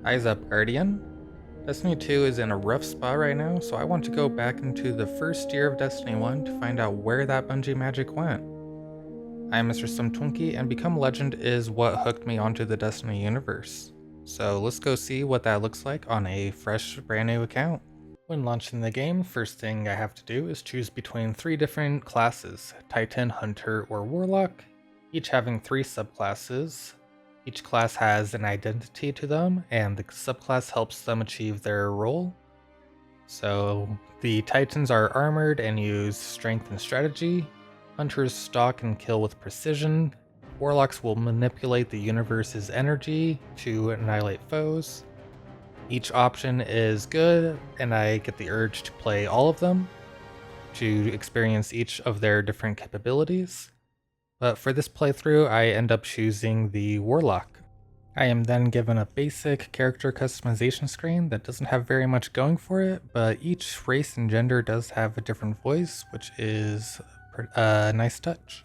Eyes up, Guardian. Destiny 2 is in a rough spot right now, so I want to go back into the first year of Destiny 1 to find out where that Bungie magic went. I am Mr. Twinkie, and Become Legend is what hooked me onto the Destiny universe. So let's go see what that looks like on a fresh, brand new account. When launching the game, first thing I have to do is choose between 3 different classes: Titan, Hunter, or Warlock, each having 3 subclasses. Each class has an identity to them, and the subclass helps them achieve their role. So the Titans are armored and use strength and strategy. Hunters stalk and kill with precision. Warlocks will manipulate the universe's energy to annihilate foes. Each option is good, and I get the urge to play all of them to experience each of their different capabilities. But for this playthrough, I end up choosing the Warlock. I am then given a basic character customization screen that doesn't have very much going for it, but each race and gender does have a different voice, which is a nice touch.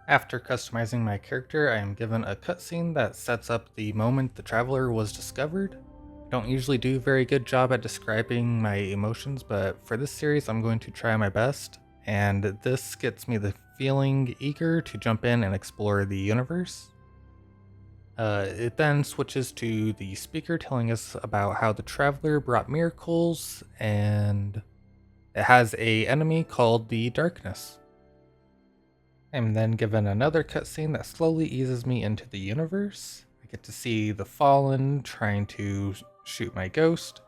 After customizing my character, I am given a cutscene that sets up the moment the Traveler was discovered. I don't usually do a very good job at describing my emotions, but for this series I'm going to try my best, and this gets me the feeling eager to jump in and explore the universe. It then switches to the speaker telling us about how the Traveler brought miracles, and it has a enemy called the Darkness. I'm then given another cutscene that slowly eases me into the universe. I get to see the Fallen trying to shoot my ghost,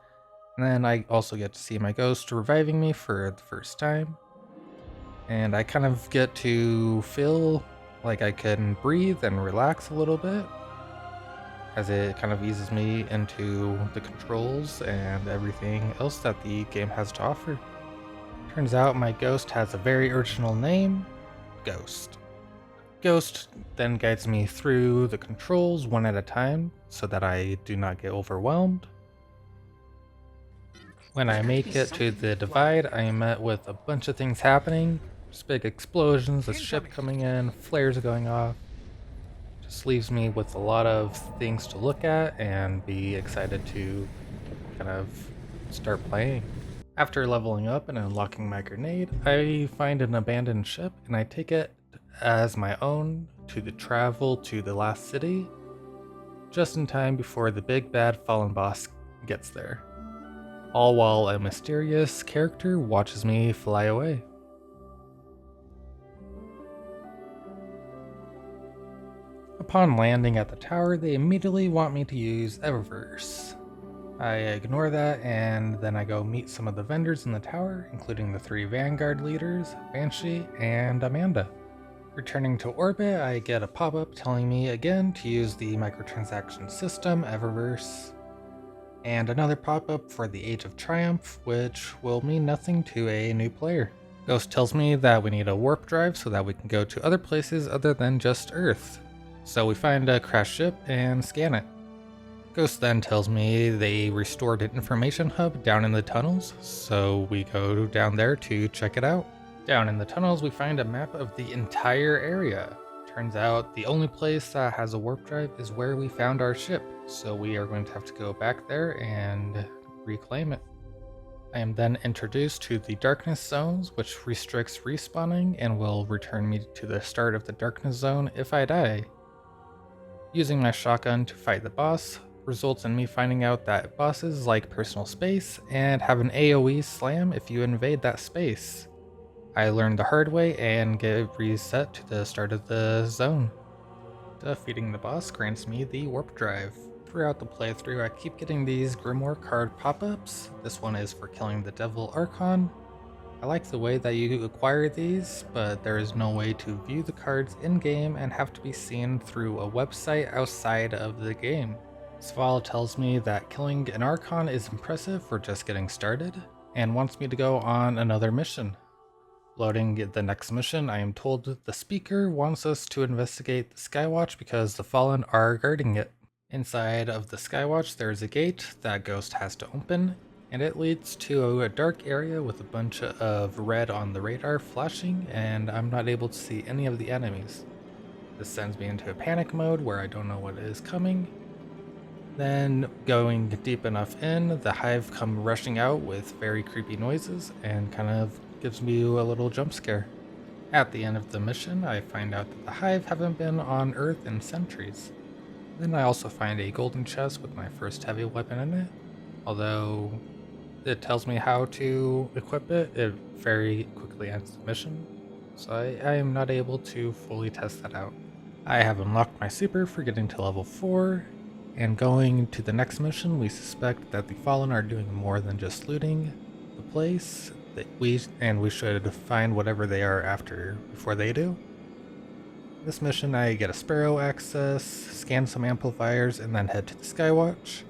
and then I also get to see my ghost reviving me for the first time. And I kind of get to feel like I can breathe and relax a little bit, as it kind of eases me into the controls and everything else that the game has to offer. Turns out my ghost has a very original name, Ghost. Ghost then guides me through the controls one at a time so that I do not get overwhelmed. When I make it to the Divide, I am met with a bunch of things happening. There's big explosions, a ship coming in, flares going off. Just leaves me with a lot of things to look at and be excited to kind of start playing. After leveling up and unlocking my grenade, I find an abandoned ship and I take it as my own to travel to the last city, just in time before the big bad Fallen boss gets there. All while a mysterious character watches me fly away. Upon landing at the tower, they immediately want me to use Eververse. I ignore that, and then I go meet some of the vendors in the tower, including the 3 Vanguard leaders, Banshee and Amanda. Returning to orbit, I get a pop-up telling me again to use the microtransaction system, Eververse, and another pop-up for the Age of Triumph, which will mean nothing to a new player. Ghost tells me that we need a warp drive so that we can go to other places other than just Earth. So we find a crashed ship and scan it. Ghost then tells me they restored an information hub down in the tunnels, so we go down there to check it out. Down in the tunnels, we find a map of the entire area. Turns out the only place that has a warp drive is where we found our ship, so we are going to have to go back there and reclaim it. I am then introduced to the Darkness Zones, which restricts respawning and will return me to the start of the Darkness Zone if I die. Using my shotgun to fight the boss results in me finding out that bosses like personal space and have an AoE slam if you invade that space. I learned the hard way and get reset to the start of the zone. Defeating the boss grants me the warp drive. Throughout the playthrough, I keep getting these Grimoire card pop-ups. This one is for killing the Devil Archon. I like the way that you acquire these, but there is no way to view the cards in-game and have to be seen through a website outside of the game. Sval tells me that killing an Archon is impressive for just getting started, and wants me to go on another mission. Loading the next mission, I am told the speaker wants us to investigate the Skywatch because the Fallen are guarding it. Inside of the Skywatch, there is a gate that Ghost has to open, and it leads to a dark area with a bunch of red on the radar flashing, and I'm not able to see any of the enemies. This sends me into a panic mode where I don't know what is coming. Then, going deep enough in, the hive come rushing out with very creepy noises and kind of gives me a little jump scare. At the end of the mission, I find out that the hive haven't been on Earth in centuries. Then I also find a golden chest with my first heavy weapon in it. Although it tells me how to equip it, it very quickly ends the mission, so I am not able to fully test that out. I have unlocked my super for getting to level 4, and going to the next mission, we suspect that the Fallen are doing more than just looting the place, we should find whatever they are after before they do. This mission, I get a Sparrow access, scan some amplifiers, and then head to the Skywatch.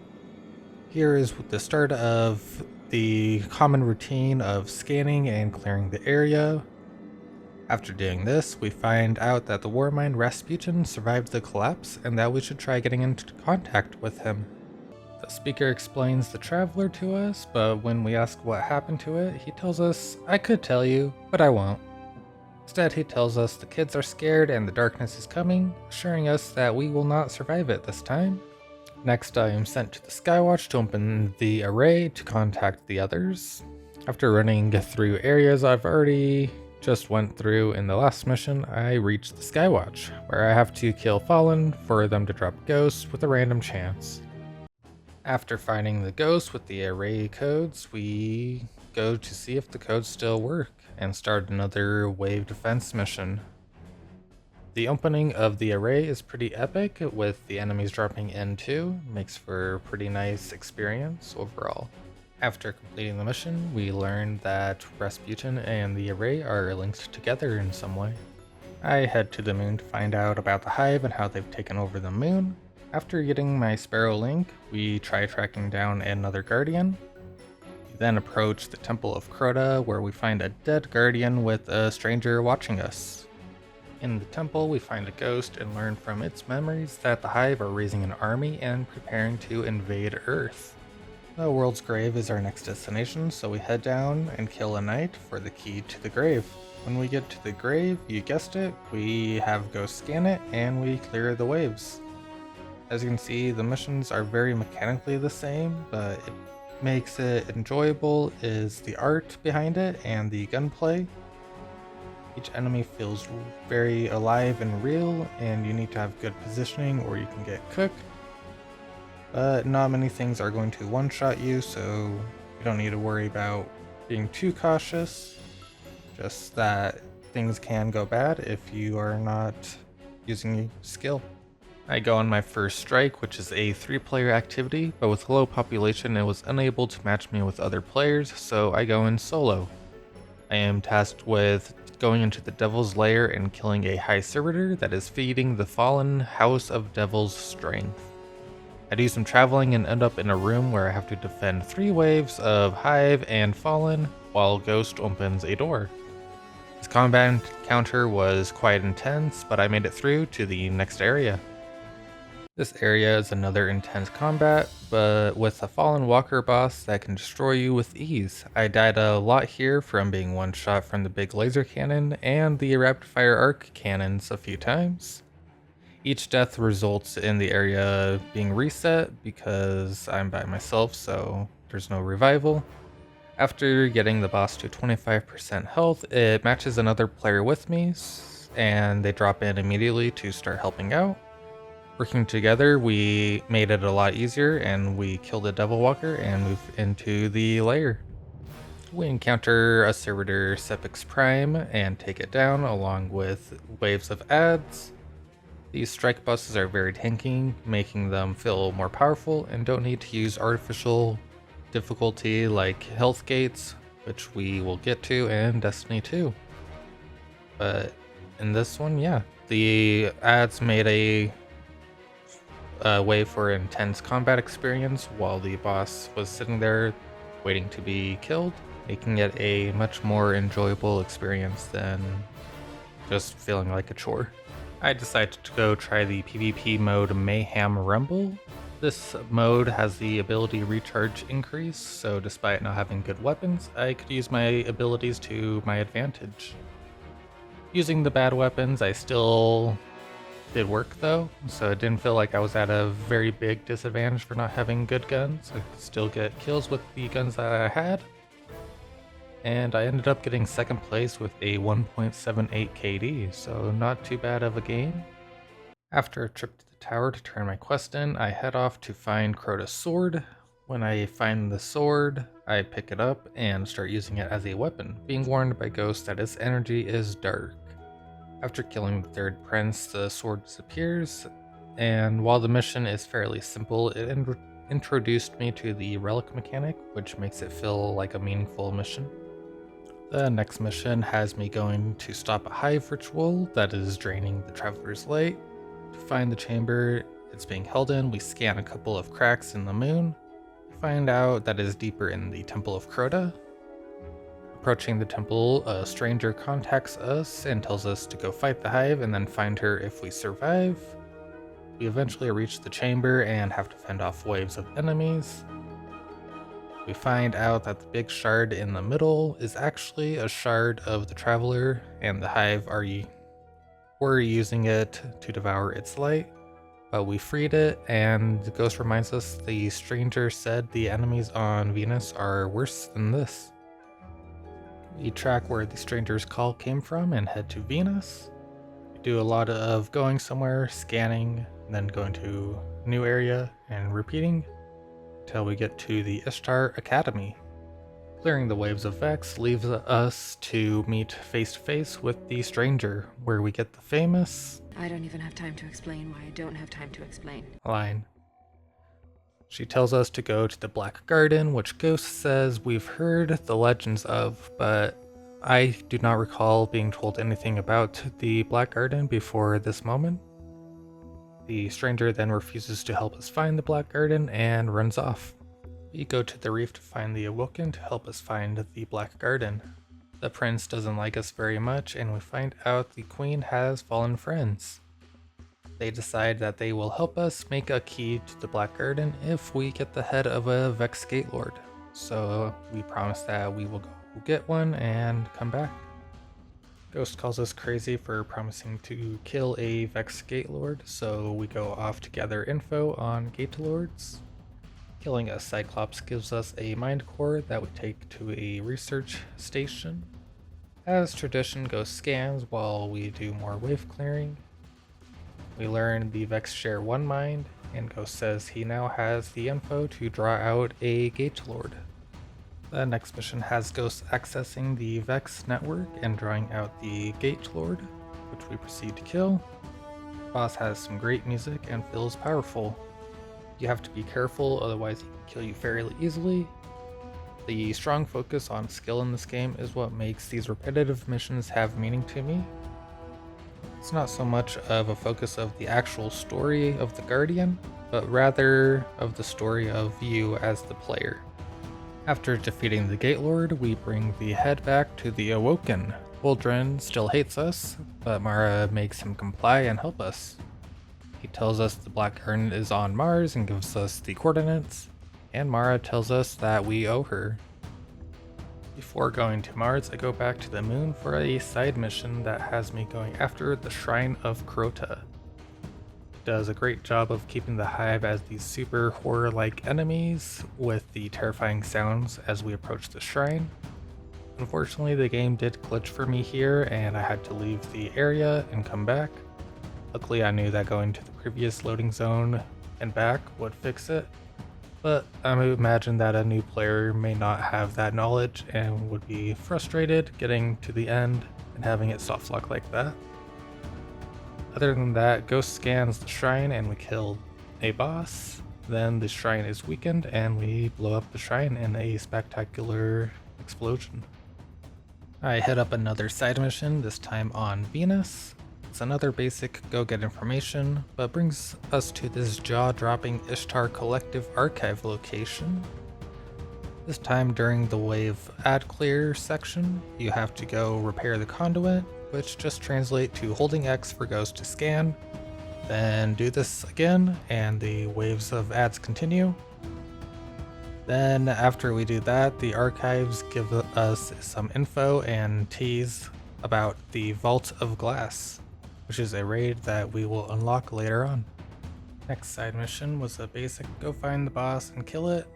Here is the start of the common routine of scanning and clearing the area. After doing this, we find out that the Warmind Rasputin survived the collapse and that we should try getting into contact with him. The speaker explains the Traveler to us, but when we ask what happened to it, he tells us, "I could tell you, but I won't." Instead, he tells us the kids are scared and the darkness is coming, assuring us that we will not survive it this time. Next, I am sent to the Skywatch to open the array to contact the others. After running through areas I've already just went through in the last mission, I reach the Skywatch, where I have to kill Fallen for them to drop ghosts with a random chance. After finding the ghost with the array codes, we go to see if the codes still work and start another wave defense mission. The opening of the array is pretty epic, with the enemies dropping in too. Makes for a pretty nice experience overall. After completing the mission, we learn that Rasputin and the array are linked together in some way. I head to the moon to find out about the hive and how they've taken over the moon. After getting my Sparrow link, we try tracking down another guardian. We then approach the Temple of Crota, where we find a dead guardian with a stranger watching us. In the temple, we find a ghost and learn from its memories that the hive are raising an army and preparing to invade Earth. The World's Grave is our next destination, so we head down and kill a knight for the key to the grave. When we get to the grave, you guessed it, we have Ghost scan it and we clear the waves. As you can see, the missions are very mechanically the same, but it makes it enjoyable is the art behind it and the gunplay. Each enemy feels very alive and real, and you need to have good positioning or you can get cooked. But not many things are going to one-shot you, so you don't need to worry about being too cautious. Just that things can go bad if you are not using skill. I go on my first strike, which is a 3-player activity, but with low population it was unable to match me with other players, so I go in solo. I am tasked with going into the Devil's Lair and killing a High Servitor that is feeding the fallen House of Devil's strength. I do some traveling and end up in a room where I have to defend 3 waves of Hive and Fallen while Ghost opens a door. This combat encounter was quite intense, but I made it through to the next area. This area is another intense combat, but with a Fallen Walker boss that can destroy you with ease. I died a lot here from being one-shot from the big laser cannon and the rapid fire arc cannons a few times. Each death results in the area being reset because I'm by myself, so there's no revival. After getting the boss to 25% health, it matches another player with me, and they drop in immediately to start helping out. Working together, we made it a lot easier, and we killed the Devil Walker and moved into the lair. We encounter a Servitor Sepix Prime and take it down along with waves of ads. These strike bosses are very tanky, making them feel more powerful and don't need to use artificial difficulty like health gates, which we will get to in Destiny 2. But in this one, yeah, the ads made a way for intense combat experience while the boss was sitting there waiting to be killed, making it a much more enjoyable experience than just feeling like a chore. I decided to go try the PvP mode Mayhem Rumble. This mode has the ability recharge increase, so despite not having good weapons, I could use my abilities to my advantage. Using the bad weapons, I still did work though, so it didn't feel like I was at a very big disadvantage for not having good guns. I could still get kills with the guns that I had, and I ended up getting second place with a 1.78 KD, so not too bad of a game. After a trip to the tower to turn my quest in, I head off to find Crota's sword. When I find the sword, I pick it up and start using it as a weapon, being warned by Ghost that its energy is dark. After killing the third prince, the sword disappears, and while the mission is fairly simple, it introduced me to the relic mechanic, which makes it feel like a meaningful mission. The next mission has me going to stop a hive ritual that is draining the Traveler's Light. To find the chamber it's being held in, we scan a couple of cracks in the moon. We find out that it is deeper in the Temple of Crota. Approaching the temple, a stranger contacts us and tells us to go fight the hive and then find her if we survive. We eventually reach the chamber and have to fend off waves of enemies. We find out that the big shard in the middle is actually a shard of the Traveler, and the hive were using it to devour its light, but we freed it, and the ghost reminds us the stranger said the enemies on Venus are worse than this. We track where the stranger's call came from and head to Venus. We do a lot of going somewhere, scanning, then going to a new area and repeating until we get to the Ishtar Academy. Clearing the waves of Vex leaves us to meet face to face with the stranger, where we get the famous I don't even have time to explain why I don't have time to explain. line. She tells us to go to the Black Garden, which Ghost says we've heard the legends of, but I do not recall being told anything about the Black Garden before this moment. The stranger then refuses to help us find the Black Garden and runs off. We go to the reef to find the Awoken to help us find the Black Garden. The prince doesn't like us very much, and we find out the queen has fallen friends. They decide that they will help us make a key to the Black Garden if we get the head of a Vex Gate Lord. So we promise that we will go get one and come back. Ghost calls us crazy for promising to kill a Vex Gate Lord, so we go off to gather info on Gate Lords. Killing a Cyclops gives us a mind core that we take to a research station. As tradition, Ghost scans while we do more wave clearing. We learn the Vex share one mind, and Ghost says he now has the info to draw out a Gate Lord. The next mission has Ghost accessing the Vex network and drawing out the Gate Lord, which we proceed to kill. The boss has some great music and feels powerful. You have to be careful, otherwise he can kill you fairly easily. The strong focus on skill in this game is what makes these repetitive missions have meaning to me. It's not so much of a focus of the actual story of the Guardian, but rather of the story of you as the player. After defeating the Gate Lord, we bring the head back to the Awoken. Uldren still hates us, but Mara makes him comply and help us. He tells us the Black Garden is on Mars and gives us the coordinates, and Mara tells us that we owe her. Before going to Mars, I go back to the moon for a side mission that has me going after the Shrine of Crota. It does a great job of keeping the hive as these super horror-like enemies with the terrifying sounds as we approach the shrine. Unfortunately, the game did glitch for me here and I had to leave the area and come back. Luckily, I knew that going to the previous loading zone and back would fix it, but I imagine that a new player may not have that knowledge and would be frustrated getting to the end and having it soft lock like that. Other than that, Ghost scans the shrine and we kill a boss. Then the shrine is weakened and we blow up the shrine in a spectacular explosion. I hit up another side mission, this time on Venus. It's another basic go get information, but brings us to this jaw-dropping Ishtar Collective Archive location. This time during the wave ad clear section, you have to go repair the conduit, which just translate to holding X for Ghost to scan, then do this again, and the waves of ads continue. Then after we do that, the archives give us some info and tease about the Vault of Glass. which is a raid that we will unlock later on. Next side mission was a basic go find the boss and kill it,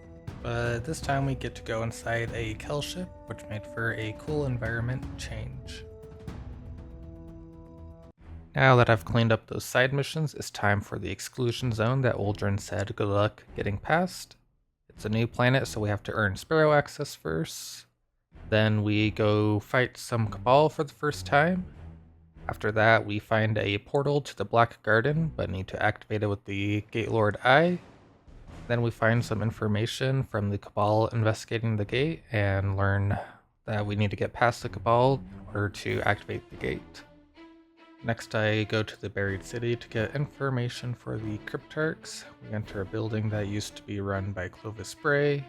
but this time we get to go inside a Kel ship, which made for a cool environment change. Now that I've cleaned up those side missions, it's time for the exclusion zone that Uldren said good luck getting past. It's a new planet, so we have to earn Sparrow access first. Then we go fight some Cabal for the first time. After that, we find a portal to the Black Garden, but need to activate it with the Gatelord Eye. Then we find some information from the Cabal investigating the gate and learn that we need to get past the Cabal in order to activate the gate. Next, I go to the Buried City to get information for the Cryptarchs. We enter a building that used to be run by Clovis Bray.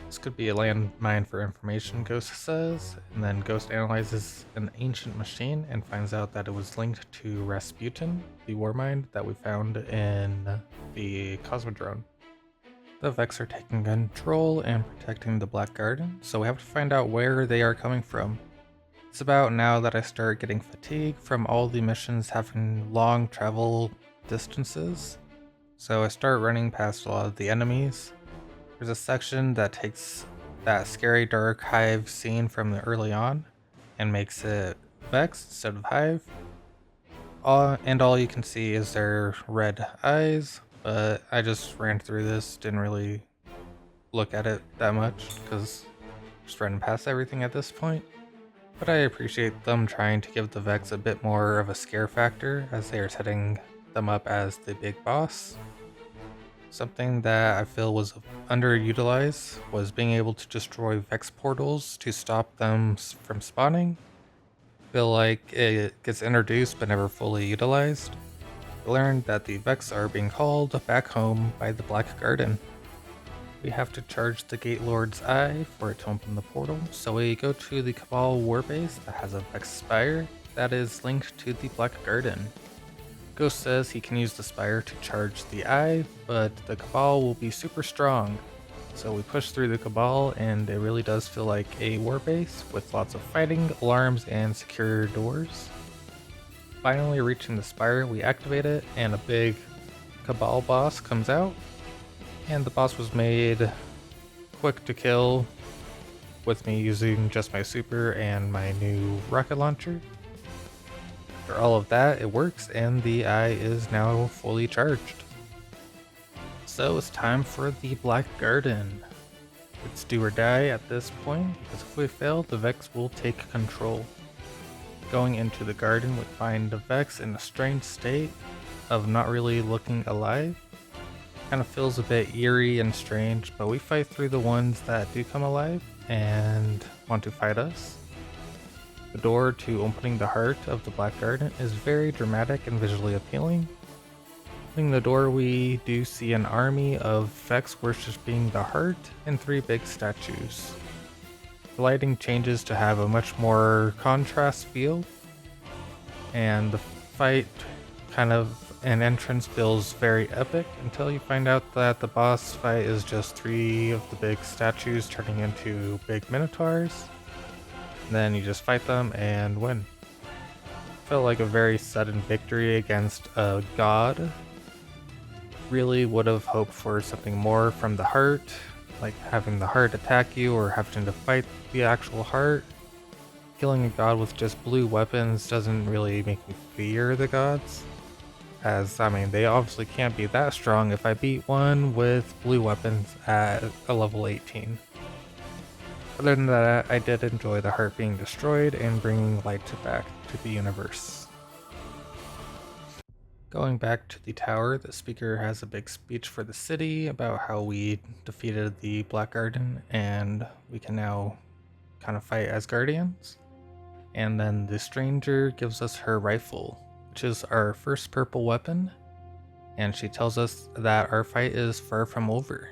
This could be a landmine for information, Ghost says, and then Ghost analyzes an ancient machine and finds out that it was linked to Rasputin, the Warmind that we found in the Cosmodrome. The Vex are taking control and protecting the Black Garden, so we have to find out where they are coming from. It's about now that I start getting fatigued from all the missions having long travel distances, so I start running past a lot of the enemies. There's a section that takes that scary dark Hive scene from the early on and makes it Vex instead of Hive. And all you can see is their red eyes, but I just ran through this, didn't really look at it that much because just running past everything at this point. But I appreciate them trying to give the Vex a bit more of a scare factor as they are setting them up as the big boss. Something that I feel was underutilized was being able to destroy Vex portals to stop them from spawning. I feel like it gets introduced but never fully utilized. I learned that the Vex are being called back home by the Black Garden. We have to charge the Gatelord's Eye for it to open the portal, so we go to the Cabal warbase that has a Vex Spire that is linked to the Black Garden. Ghost says he can use the Spire to charge the Eye, but the Cabal will be super strong. So we push through the Cabal and it really does feel like a warbase with lots of fighting, alarms, and secure doors. Finally reaching the Spire, we activate it and a big Cabal boss comes out. And the boss was made quick to kill with me using just my super and my new rocket launcher. For all of that, it works and the eye is now fully charged. So it's time for the Black Garden. It's do or die at this point, because if we fail, the Vex will take control. Going into the garden, we find the Vex in a strange state of not really looking alive. Kind of feels a bit eerie and strange, but we fight through the ones that do come alive and want to fight us. The door to opening the heart of the Black Garden is very dramatic and visually appealing. Opening the door, we do see an army of Vex worshipping the heart and 3 big statues. The lighting changes to have a much more contrast feel, and the fight kind of an entrance feels very epic until you find out that the boss fight is just 3 of the big statues turning into big minotaurs. Then you just fight them and win. Felt like a very sudden victory against a god. Really would have hoped for something more from the heart, like having the heart attack you or having to fight the actual heart. Killing a god with just blue weapons doesn't really make me fear the gods. As, I mean, they obviously can't be that strong if I beat one with blue weapons at a level 18. Other than that, I did enjoy the heart being destroyed and bringing light back to the universe. Going back to the tower, the speaker has a big speech for the city about how we defeated the Black Garden and we can now kind of fight as guardians. And then the stranger gives us her rifle, which is our first purple weapon, and she tells us that our fight is far from over.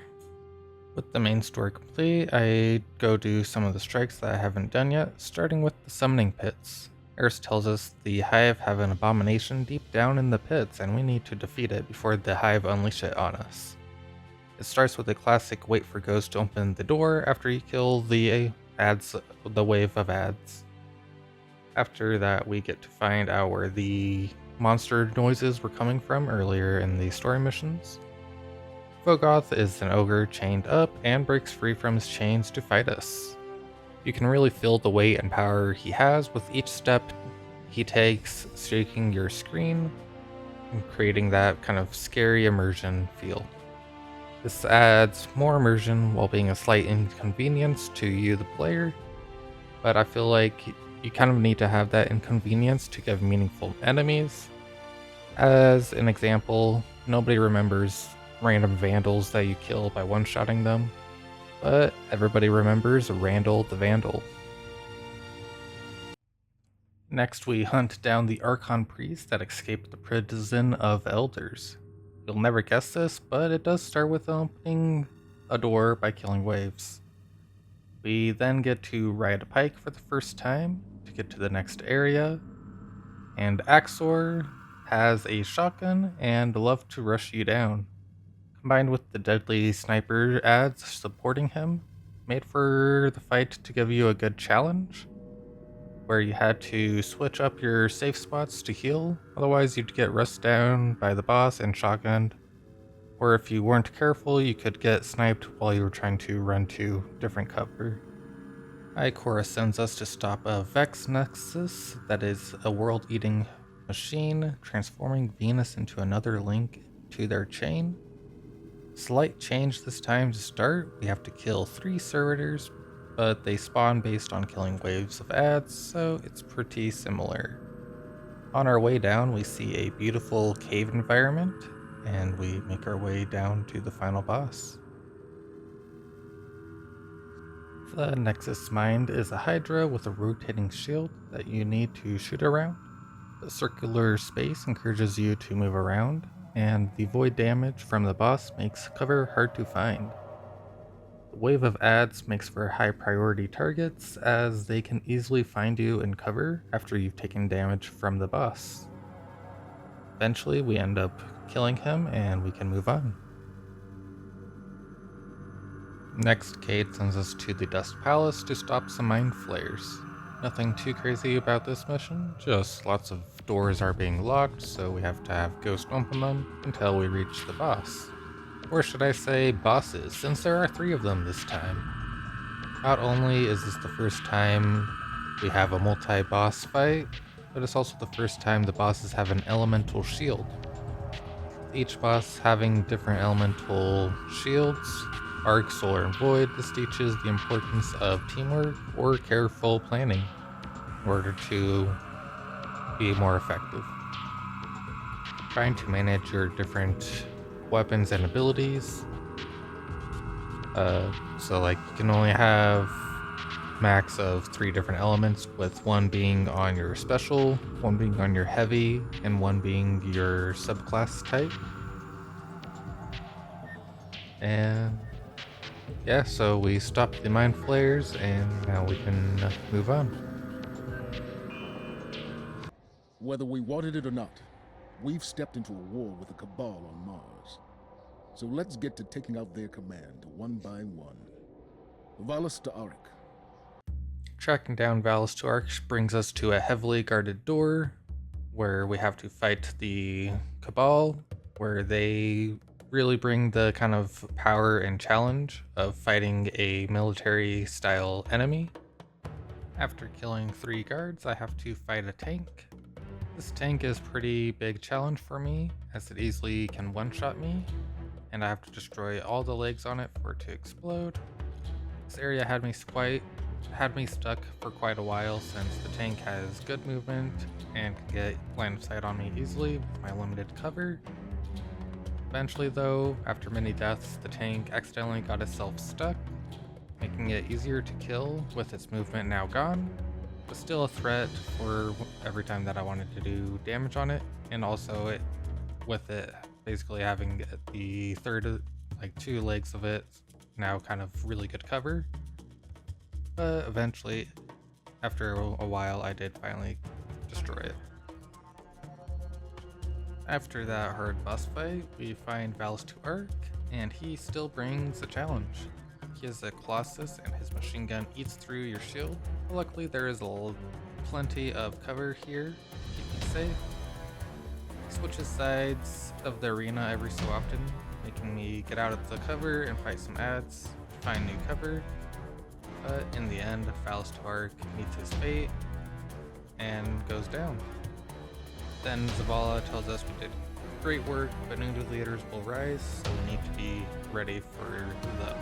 With the main story complete, I go do some of the strikes that I haven't done yet, starting with the summoning pits. Eris tells us the Hive have an abomination deep down in the pits and we need to defeat it before the Hive unleash it on us. It starts with a classic wait for Ghost to open the door after you kill the wave of ads. After that, we get to find out where the monster noises were coming from earlier in the story missions. Vogoth is an ogre chained up and breaks free from his chains to fight us. You can really feel the weight and power he has with each step he takes, shaking your screen and creating that kind of scary immersion feel. This adds more immersion while being a slight inconvenience to you, the player, but I feel like you kind of need to have that inconvenience to give meaningful enemies. As an example, nobody remembers random vandals that you kill by one-shotting them, but everybody remembers Randall the Vandal. Next, we hunt down the Archon priest that escaped the prison of elders. You'll never guess this, but it does start with opening a door by killing waves. We then get to ride a pike for the first time to get to the next area, and Axor has a shotgun and love to rush you down. Combined with the deadly sniper ads supporting him, made for the fight to give you a good challenge, where you had to switch up your safe spots to heal, otherwise you'd get rushed down by the boss and shotgunned, or if you weren't careful you could get sniped while you were trying to run to different cover. Ikora sends us to stop a Vex Nexus, that is a world-eating machine, transforming Venus into another link to their chain. Slight change this time to start, we have to kill 3 servitors, but they spawn based on killing waves of ads, so it's pretty similar. On our way down, we see a beautiful cave environment, and we make our way down to the final boss. The Nexus Mind is a Hydra with a rotating shield that you need to shoot around. The circular space encourages you to move around, and the void damage from the boss makes cover hard to find. The wave of ads makes for high priority targets, as they can easily find you in cover after you've taken damage from the boss. Eventually we end up killing him and we can move on. Next, Cade sends us to the Dust Palace to stop some mind flayers. Nothing too crazy about this mission, just lots of doors are being locked, so we have to have Ghost open them until we reach the boss. Or should I say bosses, since there are 3 of them this time. Not only is this the first time we have a multi-boss fight, but it's also the first time the bosses have an elemental shield. Each boss having different elemental shields, Arc, Solar, and Void, this teaches the importance of teamwork or careful planning in order to be more effective. Trying to manage your different weapons and abilities. So like you can only have max of 3 different elements, with 1 being on your special, 1 being on your heavy, and 1 being your subclass type. And yeah, so we stopped the mind flayers and now we can move on. Whether we wanted it or not, we've stepped into a war with the Cabal on Mars. So let's get to taking out their command one by one. Valis Ta'arik. Tracking down Valis Ta'arik brings us to a heavily guarded door where we have to fight the Cabal, where they really bring the kind of power and challenge of fighting a military style enemy. After killing 3 guards, I have to fight a tank. This tank is a pretty big challenge for me, as it easily can one-shot me, and I have to destroy all the legs on it for it to explode. This area had me stuck for quite a while, since the tank has good movement and can get line of sight on me easily with my limited cover. Eventually though, after many deaths, the tank accidentally got itself stuck, making it easier to kill with its movement now gone, but still a threat for every time that I wanted to do damage on it, and also with it basically having the 2 legs of it now kind of really good cover. But eventually, after a while, I did finally destroy it. After that hard boss fight, we find Valis Ta'arik, and he still brings a challenge. He is a Colossus, and his machine gun eats through your shield. Luckily, there is plenty of cover here to keep me safe. switches sides of the arena every so often, making me get out of the cover and fight some ads, find new cover, but in the end, Phalastark meets his fate and goes down. Then Zavala tells us we did great work, but new leaders will rise, so we need to be ready for them.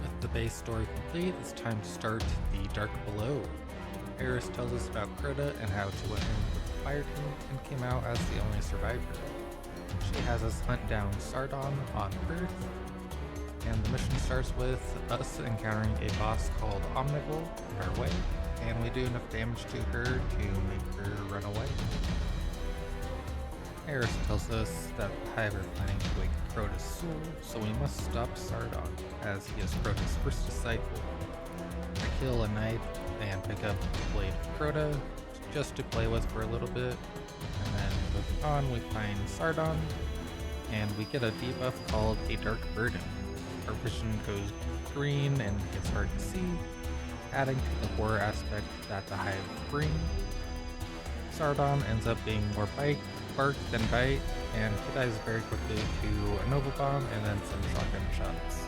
With the base story complete, it's time to start the Dark Below. Eris tells us about Crota and how she went in with the fire team and came out as the only survivor. She has us hunt down Sardon on Earth, and the mission starts with us encountering a boss called Omnivore on our way, and we do enough damage to her to make her run away. Eris tells us that the Hive are planning to wake Crota's soul, so we must stop Sardon, as he is Crota's first disciple. I kill a knight and pick up the blade of Crota, just to play with for a little bit, and then moving on we find Sardon, and we get a debuff called a Dark Burden. Our vision goes green and gets hard to see, adding to the horror aspect that the Hive bring. Sardon ends up being more bark than bite, and he dies very quickly to a Nova Bomb and then some shotgun shots.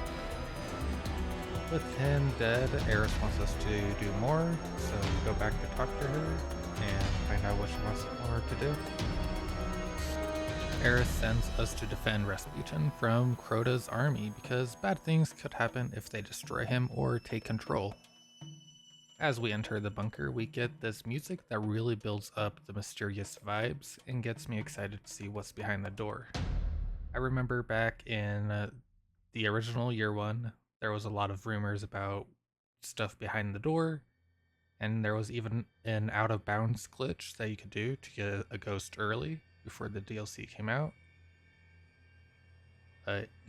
With him dead, Eris wants us to do more, so we go back to talk to her and find out what she wants more to do. Eris sends us to defend Rasputin from Crota's army because bad things could happen if they destroy him or take control. As we enter the bunker, we get this music that really builds up the mysterious vibes and gets me excited to see what's behind the door. I remember back in the original Year 1, there was a lot of rumors about stuff behind the door, and there was even an out of bounds glitch that you could do to get a ghost early before the DLC came out.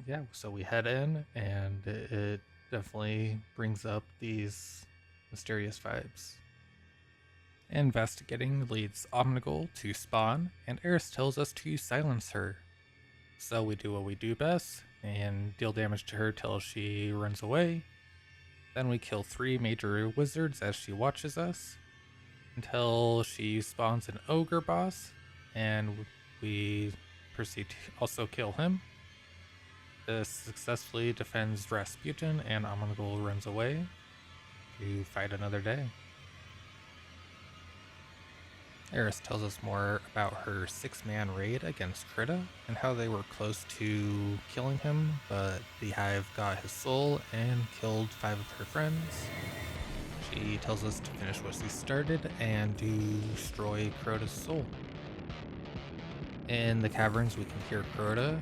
Yeah, so we head in, and it definitely brings up these mysterious vibes. Investigating leads Omnigul to spawn, and Eris tells us to silence her. So we do what we do best, and deal damage to her till she runs away. Then we kill 3 major wizards as she watches us, until she spawns an ogre boss, and we proceed to also kill him. This successfully defends Rasputin, and Omnigul runs away to fight another day. Eris tells us more about her 6-man raid against Crota and how they were close to killing him, but the Hive got his soul and killed 5 of her friends. She tells us to finish what she started and destroy Crota's soul. In the caverns, we can hear Crota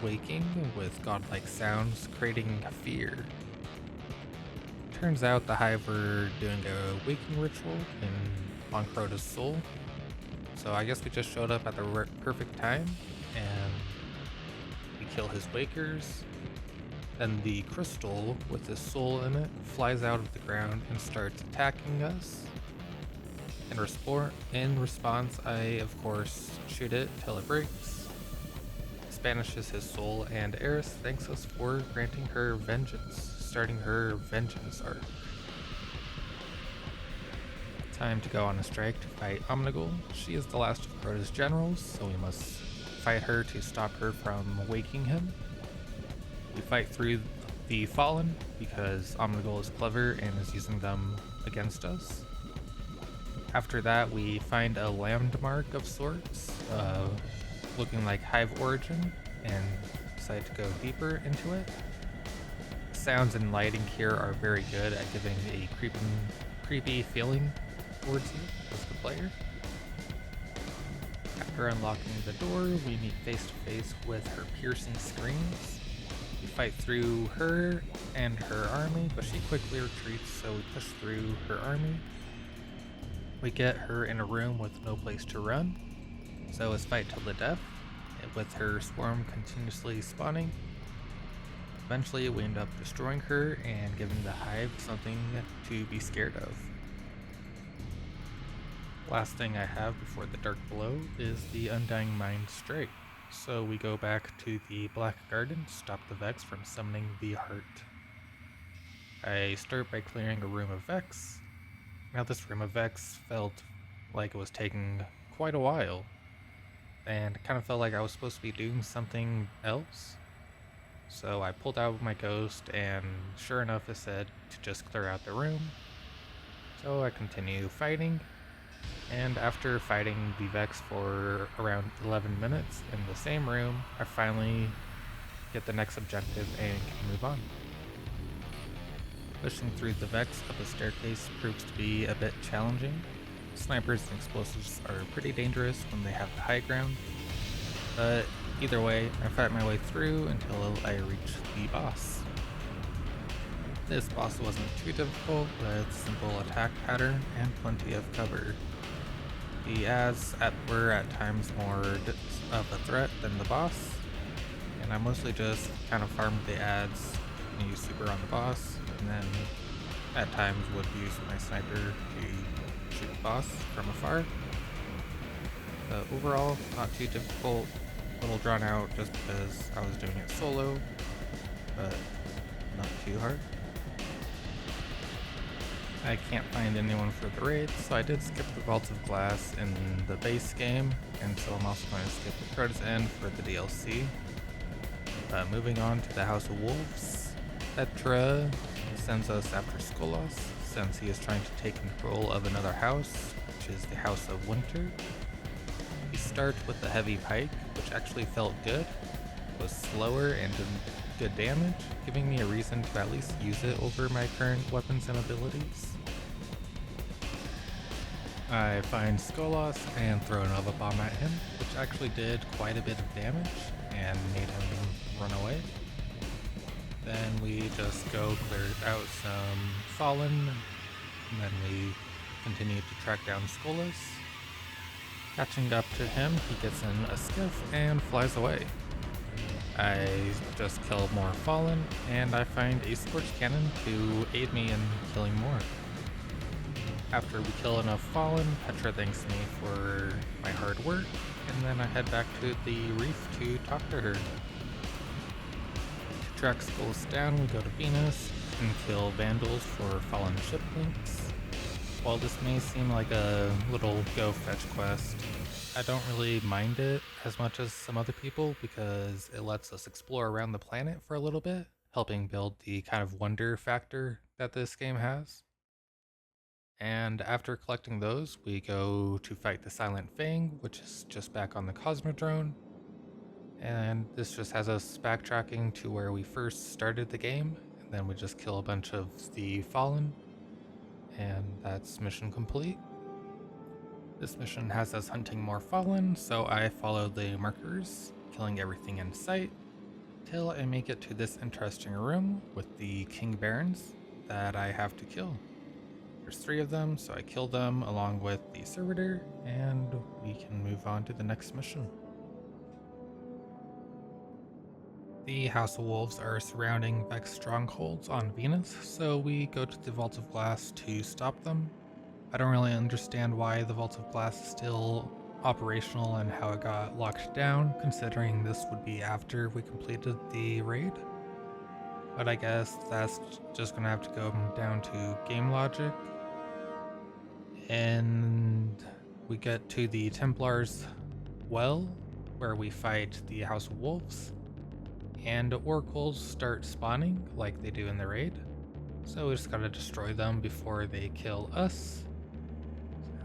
waking with godlike sounds, creating fear. Turns out the Hive were doing a waking ritual on Crota's soul, so I guess we just showed up at the perfect time, and we kill his wakers. Then the crystal with his soul in it flies out of the ground and starts attacking us. In response, I of course shoot it till it breaks. This banishes his soul, and Eris thanks us for granting her vengeance, starting her vengeance arc. Time to go on a strike to fight Omnigul. She is the last of Crota's generals, so we must fight her to stop her from waking him. We fight through the Fallen because Omnigul is clever and is using them against us. After that, we find a landmark of sorts, looking like Hive origin, and decide to go deeper into it. Sounds and lighting here are very good at giving a creepy feeling towards you as the player. After unlocking the door, we meet face to face with her piercing screams. We fight through her and her army, but she quickly retreats, so we push through her army. We get her in a room with no place to run, so it's fight till the death, with her swarm continuously spawning. Eventually, we end up destroying her and giving the Hive something to be scared of. Last thing I have before the Dark Below is the Undying Mind Strike. So we go back to the Black Garden to stop the Vex from summoning the Heart. I start by clearing a room of Vex. Now this room of Vex felt like it was taking quite a while, and it kind of felt like I was supposed to be doing something else. So I pulled out my ghost, and sure enough, it said to just clear out the room. So I continue fighting, and after fighting the Vex for around 11 minutes in the same room, I finally get the next objective and can move on. Pushing through the Vex up a staircase proves to be a bit challenging. Snipers and explosives are pretty dangerous when they have the high ground, but either way, I fight my way through until I reach the boss. This boss wasn't too difficult, with simple attack pattern and plenty of cover. The ads were at times more of a threat than the boss, and I mostly just kind of farmed the ads and used super on the boss, and then at times would use my sniper to shoot the boss from afar. But overall, not too difficult, a little drawn out just because I was doing it solo, but not too hard. I can't find anyone for the raid, so I did skip the Vault of Glass in the base game, and so I'm also going to skip the Crow's End for the DLC. Moving on to the House of Wolves, Petra sends us after Skolas, since he is trying to take control of another house, which is the House of Winter. We start with the heavy pike, which actually felt good, was slower and did good damage, giving me a reason to at least use it over my current weapons and abilities. I find Skolas and throw a Nova Bomb at him, which actually did quite a bit of damage and made him run away. Then we just go clear out some Fallen, and then we continue to track down Skolas. Catching up to him, he gets in a skiff and flies away. I just kill more Fallen, and I find a Scorch Cannon to aid me in killing more. After we kill enough Fallen, Petra thanks me for my hard work, and then I head back to the reef to talk to her. To track Skolas down, we go to Venus and kill Vandals for fallen ship links. While this may seem like a little go fetch quest, I don't really mind it as much as some other people because it lets us explore around the planet for a little bit, helping build the kind of wonder factor that this game has. And after collecting those, we go to fight the Silent Fang, which is just back on the Cosmodrome. And this just has us backtracking to where we first started the game, and then we just kill a bunch of the Fallen, and that's mission complete. This mission has us hunting more Fallen, so I follow the markers, killing everything in sight, till I make it to this interesting room with the King Barons that I have to kill. There's 3 of them, so I kill them along with the servitor, and we can move on to the next mission. The House of Wolves are surrounding Vex strongholds on Venus, so we go to the Vault of Glass to stop them. I don't really understand why the Vault of Glass is still operational and how it got locked down, considering this would be after we completed the raid. But I guess that's just gonna have to go down to game logic. And we get to the Templars' well, where we fight the House of Wolves. And oracles start spawning like they do in the raid. So we just gotta destroy them before they kill us.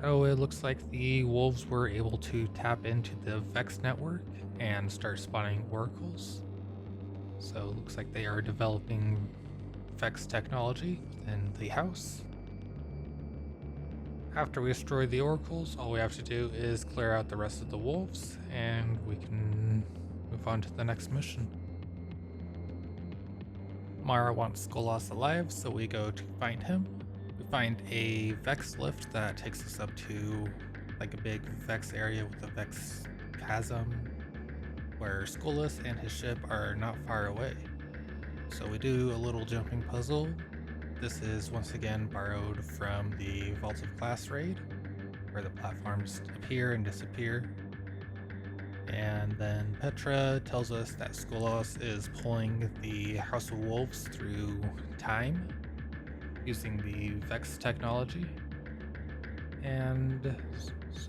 So it looks like the wolves were able to tap into the Vex network and start spawning oracles. So it looks like they are developing Vex technology in the house. After we destroy the oracles, all we have to do is clear out the rest of the wolves and we can move on to the next mission. Mara wants Skolas alive, so we go to find him. We find a Vex lift that takes us up to like a big Vex area with a Vex chasm where Skolas and his ship are not far away. So we do a little jumping puzzle. This is once again borrowed from the Vault of Glass raid, where the platforms appear and disappear. And then Petra tells us that Skolas is pulling the House of Wolves through time using the Vex technology. And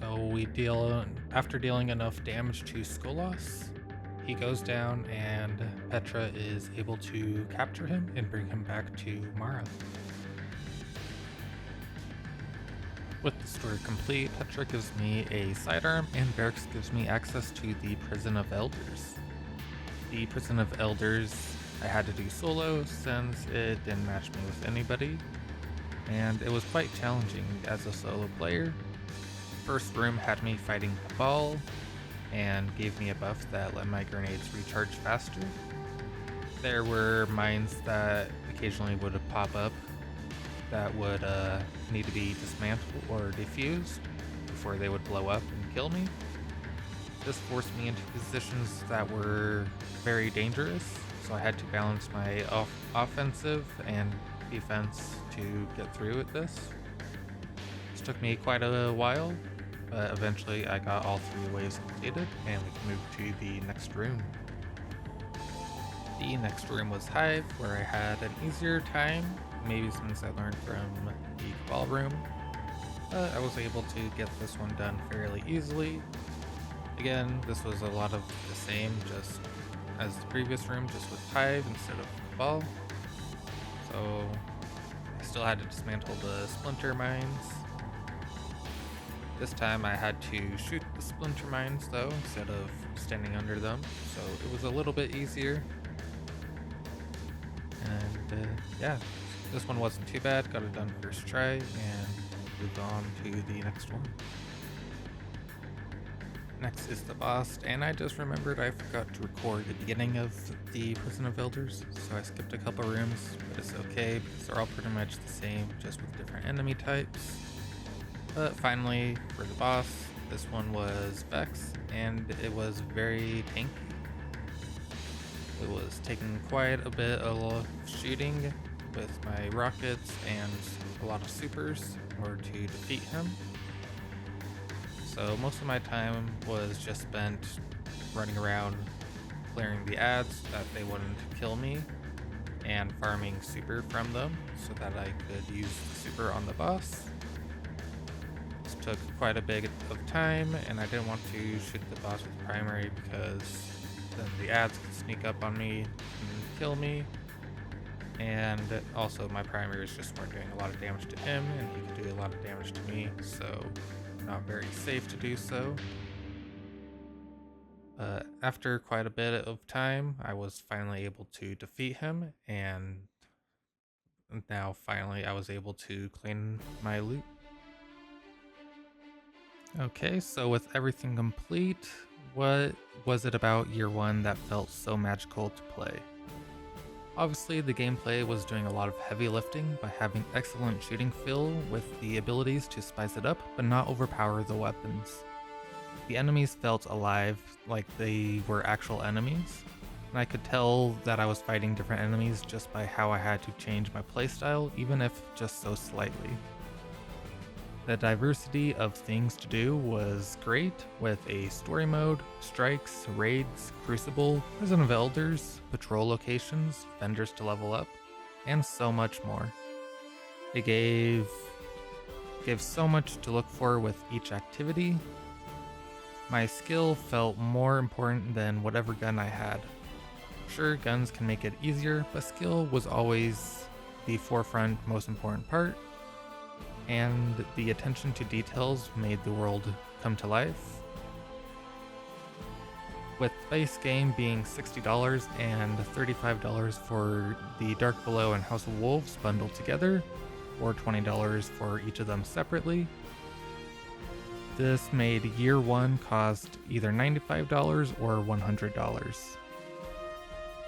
So after dealing enough damage to Skolas, he goes down and Petra is able to capture him and bring him back to Mara. With the story complete, Petra gives me a sidearm and Varix gives me access to the Prison of Elders. The Prison of Elders I had to do solo since it didn't match me with anybody, and it was quite challenging as a solo player. First room had me fighting Cabal and gave me a buff that let my grenades recharge faster. There were mines that occasionally would pop up that would need to be dismantled or defused before they would blow up and kill me. This forced me into positions that were very dangerous, so I had to balance my offensive and defense to get through with this. This took me quite a while, but eventually I got all 3 waves completed and we can move to the next room. The next room was Hive, where I had an easier time, maybe since I learned from the Cabal room. But I was able to get this one done fairly easily. Again, this was a lot of the same, just as the previous room, just with Hive instead of Cabal. So I still had to dismantle the splinter mines. This time I had to shoot the splinter mines though, instead of standing under them, so it was a little bit easier. And yeah, this one wasn't too bad, got it done first try, and moved on to the next one. Next is the boss, and I just remembered I forgot to record the beginning of the Prison of Elders, so I skipped a couple rooms, but it's okay because they're all pretty much the same, just with different enemy types. But finally, for the boss, this one was Vex, and it was very tanky. It was taking quite a bit of shooting with my rockets and a lot of supers in order to defeat him. So most of my time was just spent running around clearing the ads that they wouldn't kill me and farming super from them so that I could use the super on the boss. This took quite a bit of time, and I didn't want to shoot the boss with primary because then the ads could sneak up on me and kill me. And also my primaries just weren't doing a lot of damage to him, and he could do a lot of damage to me, so not very safe to do so. After quite a bit of time, I was finally able to defeat him, and now finally I was able to clean my loot. Okay, so with everything complete, what was it about year 1 that felt so magical to play? Obviously, the gameplay was doing a lot of heavy lifting by having excellent shooting feel with the abilities to spice it up but not overpower the weapons. The enemies felt alive, like they were actual enemies, and I could tell that I was fighting different enemies just by how I had to change my playstyle, even if just so slightly. The diversity of things to do was great, with a story mode, strikes, raids, crucible, Prison of Elders, patrol locations, vendors to level up, and so much more. It gave so much to look for with each activity. My skill felt more important than whatever gun I had. Sure, guns can make it easier, but skill was always the forefront most important part. And the attention to details made the world come to life. With the base game being $60 and $35 for the Dark Below and House of Wolves bundled together, or $20 for each of them separately, this made year 1 cost either $95 or $100.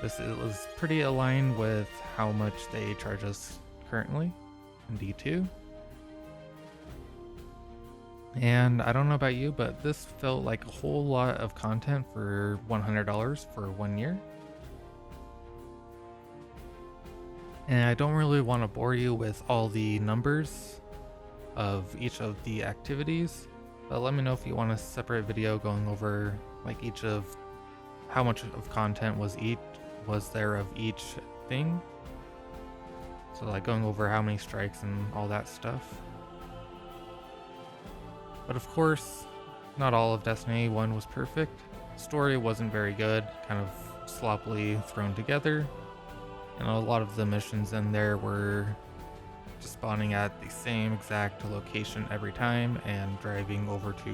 This was pretty aligned with how much they charge us currently in D2. And I don't know about you, but this felt like a whole lot of content for $100 for 1 year. And I don't really want to bore you with all the numbers of each of the activities, but let me know if you want a separate video going over like each of how much of content was there of each thing. So like going over how many strikes and all that stuff. But of course, not all of Destiny 1 was perfect. Story wasn't very good, kind of sloppily thrown together, and a lot of the missions in there were just spawning at the same exact location every time and driving over to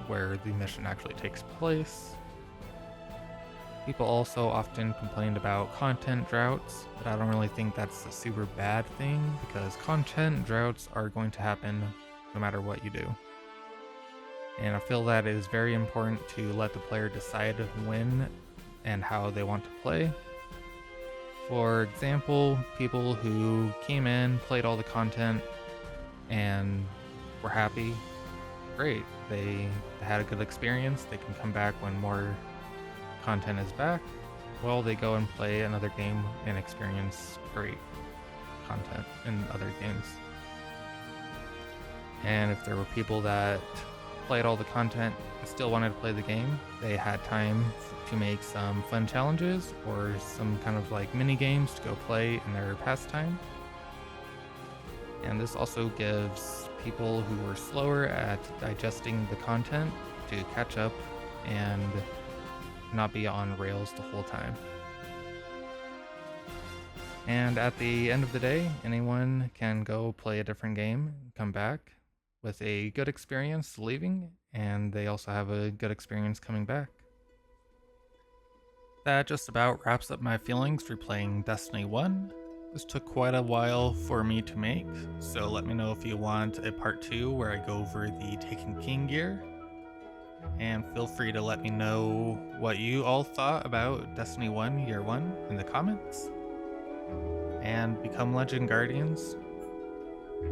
where the mission actually takes place. People also often complained about content droughts, but I don't really think that's a super bad thing because content droughts are going to happen no matter what you do. And I feel that it is very important to let the player decide when and how they want to play. For example, people who came in, played all the content, and were happy, great. They had a good experience. They can come back when more content is back. Well, they go and play another game and experience great content in other games. And if there were people that played all the content and still wanted to play the game, they had time to make some fun challenges or some kind of like mini games to go play in their pastime. And this also gives people who were slower at digesting the content to catch up and not be on rails the whole time. And at the end of the day, anyone can go play a different game, come back with a good experience leaving, and they also have a good experience coming back. That just about wraps up my feelings replaying Destiny 1. This took quite a while for me to make, so let me know if you want a part 2 where I go over the Taken King gear. And feel free to let me know what you all thought about Destiny 1 Year 1 in the comments. And become Legend Guardians.